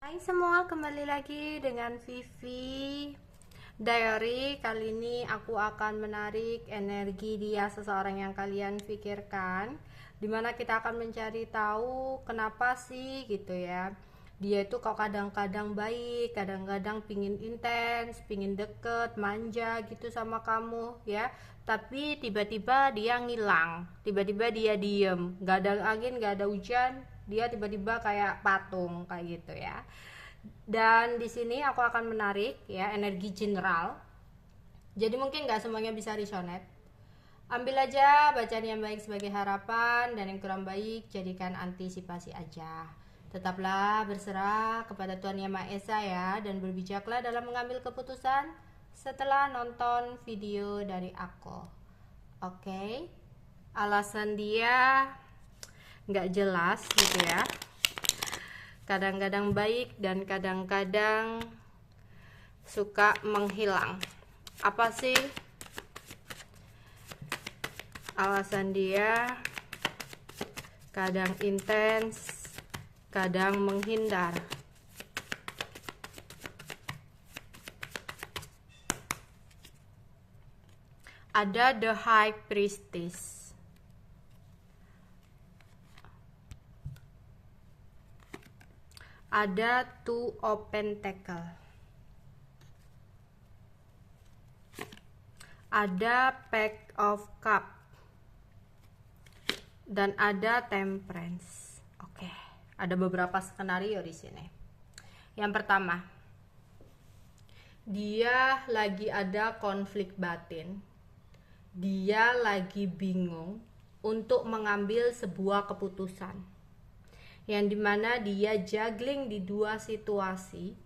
Hai semua, kembali lagi dengan Vivi Diary. Kali ini aku akan menarik energi dia seseorang yang kalian pikirkan, dimana kita akan mencari tahu kenapa sih gitu ya. Dia itu kok kadang-kadang baik, kadang-kadang pingin intens, pingin deket, manja gitu sama kamu ya. Tapi tiba-tiba dia ngilang, tiba-tiba dia diem, gak ada angin, gak ada hujan, dia tiba-tiba kayak patung kayak gitu ya. Dan di sini aku akan menarik ya energi general. Jadi mungkin nggak semuanya bisa resonate. Ambil aja bacaan yang baik sebagai harapan dan yang kurang baik jadikan antisipasi aja. Tetaplah berserah kepada Tuhan Yang Maha Esa ya, dan berbijaklah dalam mengambil keputusan setelah nonton video dari aku. Oke. Alasan dia nggak jelas gitu ya, kadang-kadang baik dan kadang-kadang suka menghilang. Apa sih alasan dia? Kadang intens, kadang menghindar. Ada the High Priestess. Ada Two of Pentacles. Ada Pack of Cup. Dan ada Temperance. Oke, ada beberapa skenario di sini. Yang pertama, dia lagi ada konflik batin. Dia lagi bingung untuk mengambil sebuah keputusan, yang dimana dia juggling di dua situasi.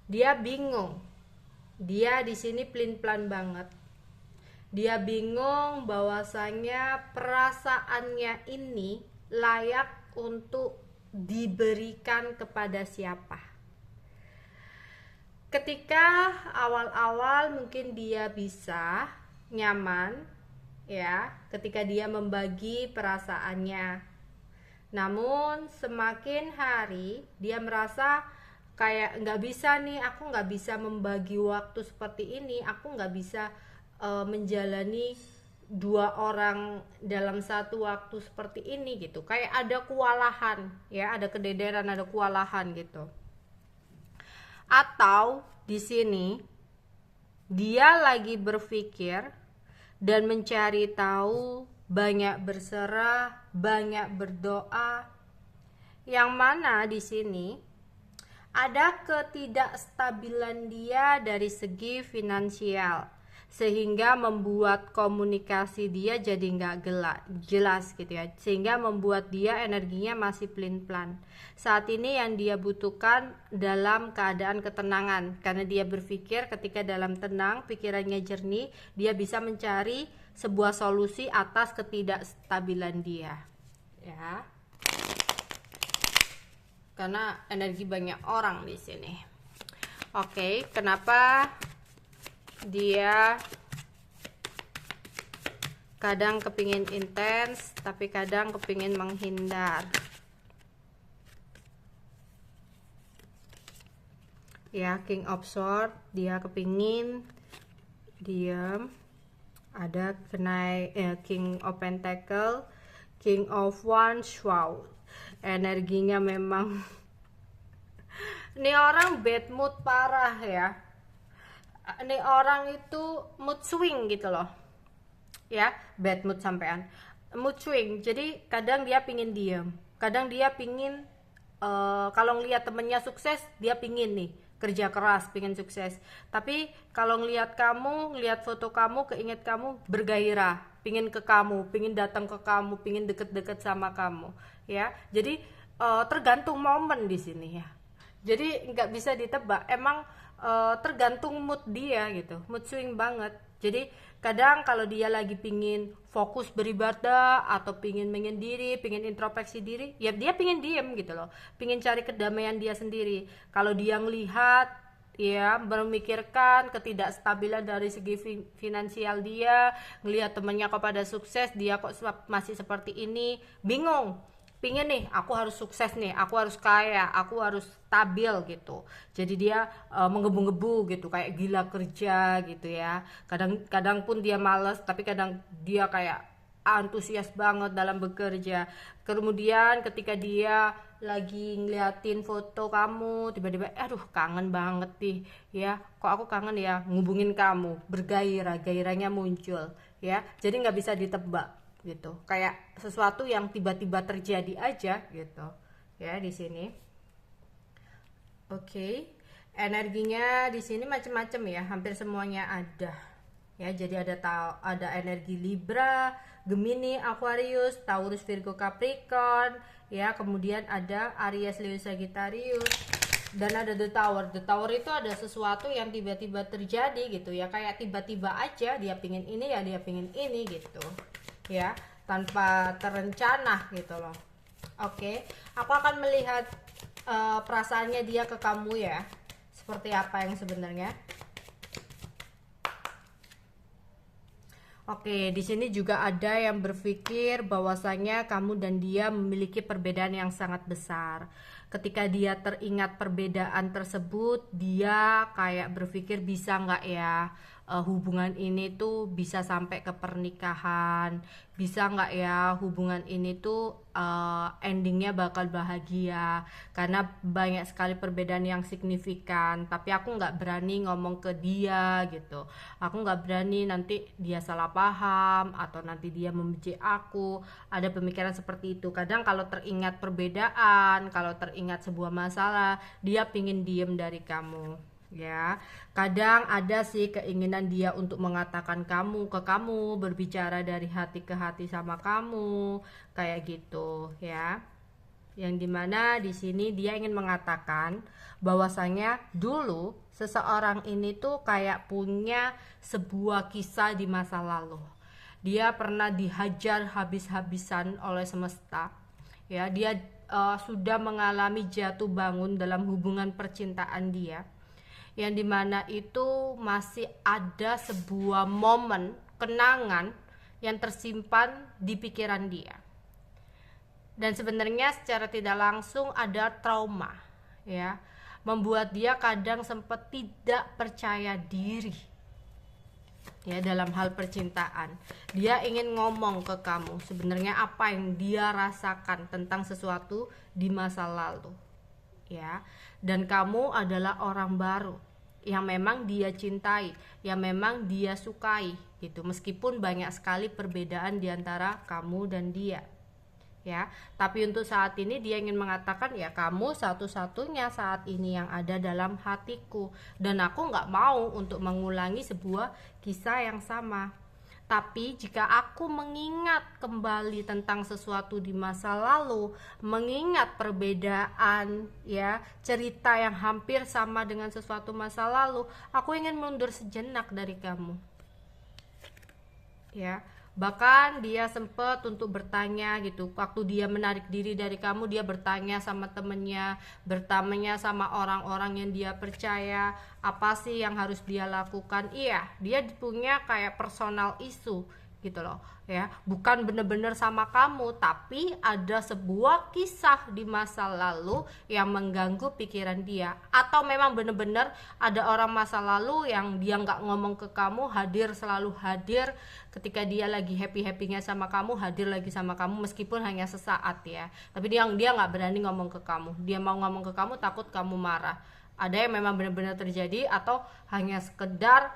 Dia bingung. Dia di sini pelin-pelan banget. Dia bingung bahwasanya perasaannya ini layak untuk diberikan kepada siapa. Ketika awal-awal mungkin dia bisa nyaman ya, ketika dia membagi perasaannya. Namun semakin hari dia merasa kayak nggak bisa nih, aku nggak bisa membagi waktu seperti ini, aku nggak bisa menjalani dua orang dalam satu waktu seperti ini gitu. Kayak ada kewalahan ya, ada kedederan, ada kewalahan gitu. Atau di sini dia lagi berpikir dan mencari tahu, banyak berserah, banyak berdoa, yang mana di sini ada ketidakstabilan dia dari segi finansial, sehingga membuat komunikasi dia jadi nggak jelas gitu ya, sehingga membuat dia energinya masih pelin-pelan. Saat ini yang dia butuhkan dalam keadaan ketenangan, karena dia berpikir ketika dalam tenang, pikirannya jernih, dia bisa mencari sebuah solusi atas ketidakstabilan dia ya, karena energi banyak orang di sini. Oke, kenapa dia kadang kepingin intens tapi kadang kepingin menghindar ya. King of Swords, dia kepingin diam. Ada King of Pentacle, King of Wands. Wow, energinya memang ini orang bad mood parah ya. Ini orang itu mood swing gitu loh ya, bad mood sampean, mood swing. Jadi kadang dia pingin diem, kadang dia pingin kalau ngelihat temennya sukses, dia pingin nih kerja keras, pingin sukses. Tapi kalau ngelihat kamu, ngelihat foto kamu, keinget kamu, bergairah, pingin ke kamu, pingin datang ke kamu, pingin deket-deket sama kamu ya. Jadi tergantung momen di sini ya. Jadi nggak bisa ditebak, emang tergantung mood dia gitu, mood swing banget. Jadi kadang kalau dia lagi pingin fokus beribadah atau pingin menyendiri, pingin introspeksi diri, ya dia pingin diem gitu loh, pingin cari kedamaian dia sendiri. Kalau dia ngelihat ya, memikirkan ketidakstabilan dari segi finansial dia, ngelihat temennya kok pada sukses, dia kok masih seperti ini, bingung. pingin nih, aku harus sukses nih, aku harus kaya, aku harus stabil gitu. Jadi dia menggebu-gebu gitu, kayak gila kerja gitu ya. Kadang-kadang pun dia males, tapi kadang dia kayak antusias banget dalam bekerja. Kemudian ketika dia lagi ngeliatin foto kamu, tiba-tiba aduh kangen banget nih ya, kok aku kangen ya, ngubungin kamu, bergairah, gairahnya muncul ya. Jadi nggak bisa ditebak gitu, kayak sesuatu yang tiba-tiba terjadi aja gitu ya di sini. Oke, energinya di sini macam-macam ya, hampir semuanya ada ya. Jadi ada energi Libra, Gemini, Aquarius, Taurus, Virgo, Capricorn ya. Kemudian ada Aries, Leo, Sagittarius, dan ada The Tower. The Tower itu ada sesuatu yang tiba-tiba terjadi gitu ya, kayak tiba-tiba aja dia pingin ini ya, dia pingin ini gitu ya, tanpa terencana gitu loh. Oke, aku akan melihat perasaannya dia ke kamu ya, seperti apa yang sebenarnya. Oke, di sini juga ada yang berpikir bahwasanya kamu dan dia memiliki perbedaan yang sangat besar. Ketika dia teringat perbedaan tersebut, dia kayak berpikir bisa nggak ya hubungan ini tuh bisa sampai ke pernikahan, bisa nggak ya hubungan ini tuh endingnya bakal bahagia, karena banyak sekali perbedaan yang signifikan. Tapi aku nggak berani ngomong ke dia gitu, aku nggak berani nanti dia salah paham atau nanti dia membenci aku. Ada pemikiran seperti itu. Kadang kalau teringat perbedaan, kalau teringat sebuah masalah, dia pingin diem dari kamu ya. Kadang ada sih keinginan dia untuk mengatakan kamu ke kamu, berbicara dari hati ke hati sama kamu kayak gitu ya. Yang dimana di sini dia ingin mengatakan bahwasanya dulu seseorang ini tuh kayak punya sebuah kisah di masa lalu. Dia pernah dihajar habis-habisan oleh semesta ya. Dia sudah mengalami jatuh bangun dalam hubungan percintaan dia, yang dimana itu masih ada sebuah momen kenangan yang tersimpan di pikiran dia. Dan sebenarnya secara tidak langsung ada trauma ya, membuat dia kadang sempat tidak percaya diri ya dalam hal percintaan. Dia ingin ngomong ke kamu sebenarnya apa yang dia rasakan tentang sesuatu di masa lalu ya. Dan kamu adalah orang baru yang memang dia cintai, yang memang dia sukai gitu, meskipun banyak sekali perbedaan di antara kamu dan dia ya. Tapi untuk saat ini dia ingin mengatakan ya, kamu satu-satunya saat ini yang ada dalam hatiku, dan aku nggak mau untuk mengulangi sebuah kisah yang sama. Tapi jika aku mengingat kembali tentang sesuatu di masa lalu, mengingat perbedaan ya, cerita yang hampir sama dengan sesuatu masa lalu, aku ingin mundur sejenak dari kamu ya. Bahkan dia sempat untuk bertanya gitu, waktu dia menarik diri dari kamu, dia bertanya sama temennya, bertanya sama orang-orang yang dia percaya, apa sih yang harus dia lakukan. Iya, dia punya kayak personal issue gitu loh ya, bukan bener-bener sama kamu, tapi ada sebuah kisah di masa lalu yang mengganggu pikiran dia. Atau memang bener-bener ada orang masa lalu yang dia nggak ngomong ke kamu, hadir, selalu hadir ketika dia lagi happy-happynya sama kamu, hadir lagi sama kamu meskipun hanya sesaat ya. Tapi dia nggak berani ngomong ke kamu, dia mau ngomong ke kamu takut kamu marah. Ada yang memang benar-benar terjadi, atau hanya sekedar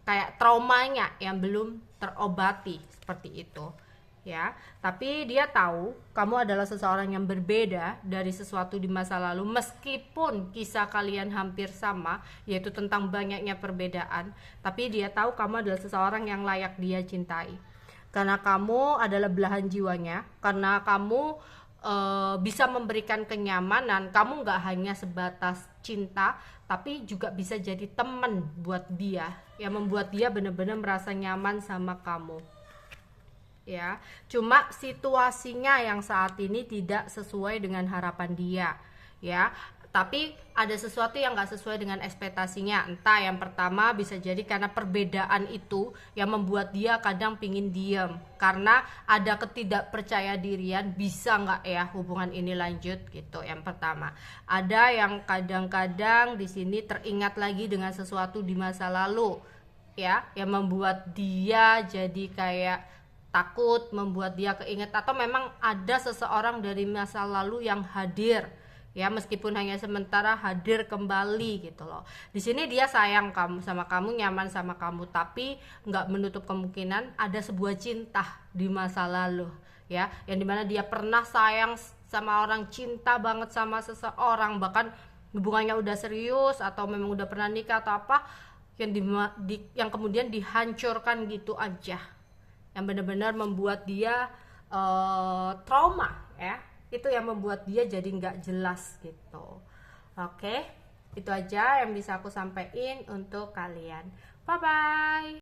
kayak traumanya yang belum terobati seperti itu ya. Tapi dia tahu kamu adalah seseorang yang berbeda dari sesuatu di masa lalu, meskipun kisah kalian hampir sama, yaitu tentang banyaknya perbedaan. Tapi dia tahu kamu adalah seseorang yang layak dia cintai, karena kamu adalah belahan jiwanya, karena kamu bisa memberikan kenyamanan. Kamu nggak hanya sebatas cinta, tapi juga bisa jadi teman buat dia, yang membuat dia benar-benar merasa nyaman sama kamu ya. Cuma situasinya yang saat ini tidak sesuai dengan harapan dia ya. tapi ada sesuatu yang nggak sesuai dengan ekspektasinya. Entah yang pertama bisa jadi karena perbedaan itu yang membuat dia kadang pingin diem, karena ada ketidakpercaya dirian, bisa nggak ya hubungan ini lanjut gitu. Yang pertama, ada yang kadang-kadang di sini teringat lagi dengan sesuatu di masa lalu ya, yang membuat dia jadi kayak takut, membuat dia keinget, atau memang ada seseorang dari masa lalu yang hadir ya, meskipun hanya sementara hadir kembali gitu loh. Di sini dia sayang kamu, sama kamu, nyaman sama kamu, tapi nggak menutup kemungkinan ada sebuah cinta di masa lalu ya, yang dimana dia pernah sayang sama orang, cinta banget sama seseorang, bahkan hubungannya udah serius atau memang udah pernah nikah atau apa, yang kemudian dihancurkan gitu aja, yang benar-benar membuat dia trauma ya. Itu yang membuat dia jadi nggak jelas gitu. Oke, itu aja yang bisa aku sampaikan untuk kalian. Bye bye.